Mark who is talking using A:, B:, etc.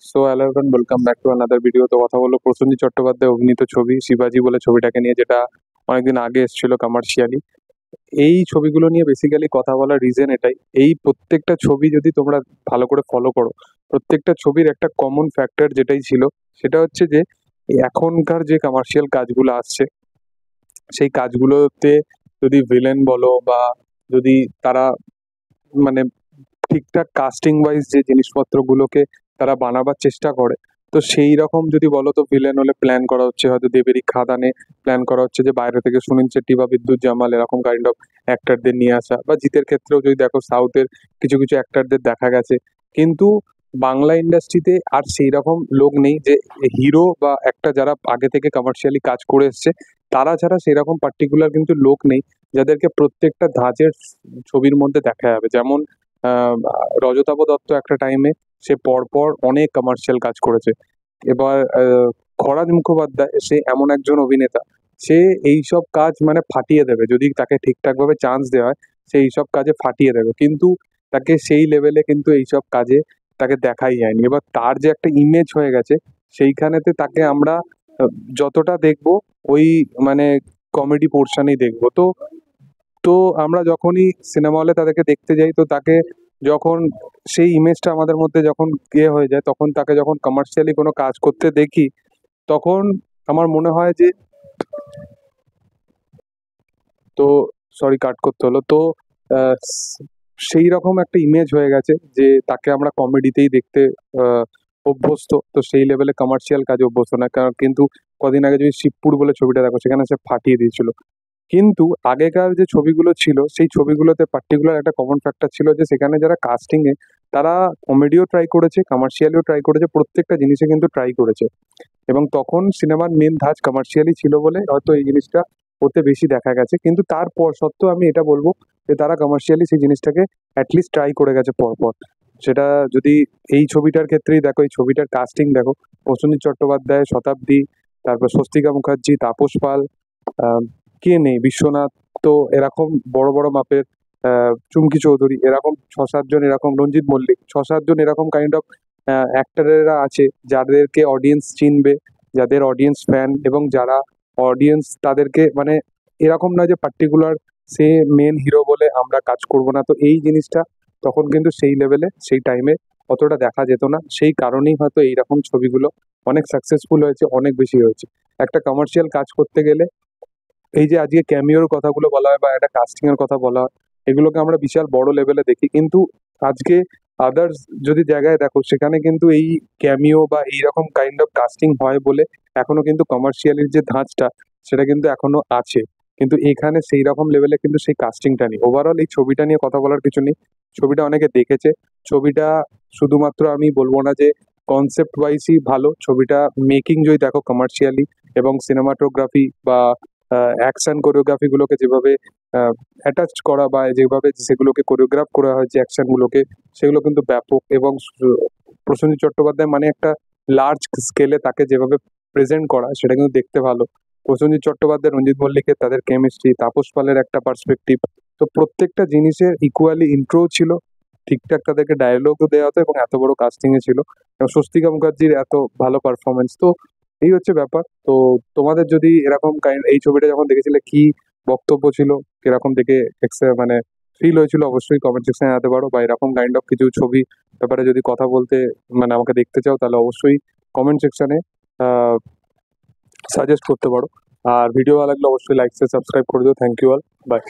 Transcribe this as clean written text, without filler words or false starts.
A: So hello everyone, welcome back to another video. তো কথা বললো প্রসেনজিৎ চট্টোপাধ্যায় অভিনীত ছবি শিবাজি বলে ছবিটাকে নিয়ে, যেটা অনেকদিন আগে এসেছিল কমার্শিয়ালি। এই ছবিগুলো নিয়ে বেসিক্যালি কথা বলার রিজন এটাই, এই প্রত্যেকটা ছবি যদি তোমরা ভালো করে ফলো করো, প্রত্যেকটা ছবির একটা কমন ফ্যাক্টর যেটাই ছিল সেটা হচ্ছে যে এই এখনকার যে কমার্শিয়াল কাজগুলো আসছে সেই কাজগুলোতে যদি ভিলেন বলো বা যদি তারা মানে ঠিকঠাক কাস্টিং ওয়াইজ যে জিনিসপত্রগুলোকে তারা বানাবার চেষ্টা করে, তো সেই রকম যদি বলো তো ভিলেন হলে প্ল্যান করা হচ্ছে হয়তো দেবেরই খাদানে, প্ল্যান করা হচ্ছে যে বাইরে থেকে সুনীল শেট্টি বা বিদ্যুৎ জামাল এরকম কাইন্ড অফ অ্যাক্টারদের নিয়ে আসা, বা জিতের ক্ষেত্রেও যদি দেখো সাউথের কিছু কিছু অ্যাক্টারদের দেখা গেছে। কিন্তু বাংলা ইন্ডাস্ট্রিতে আর সেই রকম লোক নেই যে হিরো বা একটা যারা আগে থেকে কমার্শিয়ালি কাজ করে এসছে তারা ছাড়া সেরকম পার্টিকুলার কিন্তু লোক নেই যাদেরকে প্রত্যেকটা ধাঁচের ছবির মধ্যে দেখা যাবে। যেমন আহ, রজতাভ দত্ত একটা টাইমে সে পরপর অনেক কমার্শিয়াল কাজ করেছে। এবার খরাজ মুখোপাধ্যায় সে এমন একজন অভিনেতা, সে এইসব কাজ মানে ফাটিয়ে দেবে যদি তাকে ঠিকঠাক ভাবে চান্স দেওয়া হয়। সে এইসব কাজে ফাটিয়ে দেবে, কিন্তু তাকে সেই লেভেলে কিন্তু এইসব কাজে তাকে দেখাই যায়নি। এবার তার যে একটা ইমেজ হয়ে গেছে সেইখানেতে তাকে আমরা যতটা দেখবো ওই মানে কমেডি পোর্শনেই দেখবো। তো তো আমরা যখনই সিনেমা হলে তাদেরকে দেখতে যাই, তো তাকে যখন সেই ইমেজটা আমাদের মধ্যে যখন হয়ে যায়, তখন তাকে যখন কমার্শিয়ালি কোনো কাজ করতে দেখি, তখন আমার মনে হয় যে তো সরি কাট করতে হলো। তো আহ, সেই রকম একটা ইমেজ হয়ে গেছে যে তাকে আমরা কমেডিতেই দেখতে আহ, অভ্যস্ত, তো সেই লেভেলে কমার্শিয়াল কাজে অভ্যস্ত না। কারণ কিন্তু কদিন আগে যদি শিবপুর বলে ছবিটা দেখো, সেখানে সে ফাটিয়ে দিয়েছিল। কিন্তু আগেকার যে ছবিগুলো ছিল সেই ছবিগুলোতে পার্টিকুলার একটা কমন ফ্যাক্টর ছিল যে সেখানে যারা কাস্টিং এ তারা কমেডিও ট্রাই করেছে, কমার্শিয়ালিও ট্রাই করেছে, প্রত্যেকটা জিনিসে কিন্তু ট্রাই করেছে। এবং তখন সিনেমার মেন ধাঁচ কমার্শিয়ালি ছিল বলে হয়তো এই জিনিসটা ওতে বেশি দেখা গেছে। কিন্তু তারপর সত্ত্বেও আমি এটা বলবো যে তারা কমার্শিয়ালি সেই জিনিসটাকে অ্যাটলিস্ট ট্রাই করে গেছে পরপর। সেটা যদি এই ছবিটার ক্ষেত্রেই দেখো, এই ছবিটার কাস্টিং দেখো, প্রসেনজিৎ চট্টোপাধ্যায়, শতাব্দী, তারপর স্বস্তিকা মুখার্জি, তাপস পাল, আহ, কে নেই, বিশ্বনাথ, তো এরকম বড় বড় মাপের চুমকি চৌধুরী, এরকম ছ সাতজন, এরকম রঞ্জিত মল্লিক, ছ সাতজন এরকম কাইন্ড অফ অ্যাক্টরেরা আছে যাদেরকে অডিয়েন্স চিনবে, যাদের অডিয়েন্স ফ্যান, এবং যারা অডিয়েন্স তাদেরকে মানে এরকম না যে পার্টিকুলার সে মেন হিরো বলে আমরা কাজ করব না। তো এই জিনিসটা তখন কিন্তু সেই লেভেলে সেই টাইমে অতটা দেখা যেত না, সেই কারণেই হয়তো এইরকম ছবিগুলো অনেক সাকসেসফুল হয়েছে, অনেক বেশি হয়েছে। একটা কমার্শিয়াল কাজ করতে গেলে এই যে আজকে ক্যামিওর কথাগুলো বলা হয় বা একটা কাস্টিং এর কথা বলা হয়, এগুলোকে আমরা বিশাল বড় লেভেলে দেখি, কিন্তু আজকে আদার্স যদি জায়গায় দেখো সেখানে কিন্তু এই ক্যামিও বা এইরকম কাইন্ড অফ কাস্টিং হয় বলে এখনো কিন্তু কমার্শিয়ালির যে ধাঁচটা সেটা কিন্তু এখনো আছে। কিন্তু এখানে সেই রকম লেভেলে কিন্তু সেই কাস্টিংটা নেই। ওভারঅল এই ছবিটা নিয়ে কথা বলার কিছু নেই, ছবিটা অনেকে দেখেছে। ছবিটা শুধুমাত্র আমি বলবো না যে কনসেপ্ট ওয়াইজই ভালো, ছবিটা মেকিং যদি দেখো কমার্শিয়ালি এবং সিনেমাটোগ্রাফি বা অ্যাকশন কোরিওগ্রাফি গুলোকে যেভাবে অ্যাটাচ করা বা যেভাবে সেগুলোকে কোরিওগ্রাফ করা হয় যে অ্যাকশন গুলোকে, সেগুলো কিন্তু ব্যাপক। এবং প্রসেনজিৎ চট্টোপাধ্যায় মানে একটা লার্জ স্কেলে তাকে যেভাবে প্রেজেন্ট করা সেটা কিন্তু দেখতে ভালো। প্রসেনজিৎ চট্টোপাধ্যায়, রঞ্জিত মল্লিকের তাদের কেমিস্ট্রি, তাপস পালের একটা পার্সপেক্টিভ, তো প্রত্যেকটা জিনিসের ইকুয়ালি ইন্ট্রো ছিল, ঠিকঠাক তাদেরকে ডায়লগও দেওয়া হতো এবং এত বড় কাস্টিং এ ছিল, এবং স্বস্তিকা মুখার্জির এত ভালো পারফরমেন্স। তো এই হচ্ছে ব্যাপার। তো তোমাদের যদি এরকম কাইন্ড এই ছবিটা যখন দেখেছিলে কি বক্তব্য ছিল, কিরকম দেখে মানে ফিল হয়েছিল, অবশ্যই কমেন্ট সেকশনে জানাতে পারো। বা এরকম কাইন্ড অফ কিছু ছবি ব্যাপারে যদি কথা বলতে মানে আমাকে দেখতে চাও, তাহলে অবশ্যই কমেন্ট সেকশনে সাজেস্ট করতে পারো। আর ভিডিও ভালো লাগলে অবশ্যই লাইক সাবস্ক্রাইব করে দিও। Thank you all, by.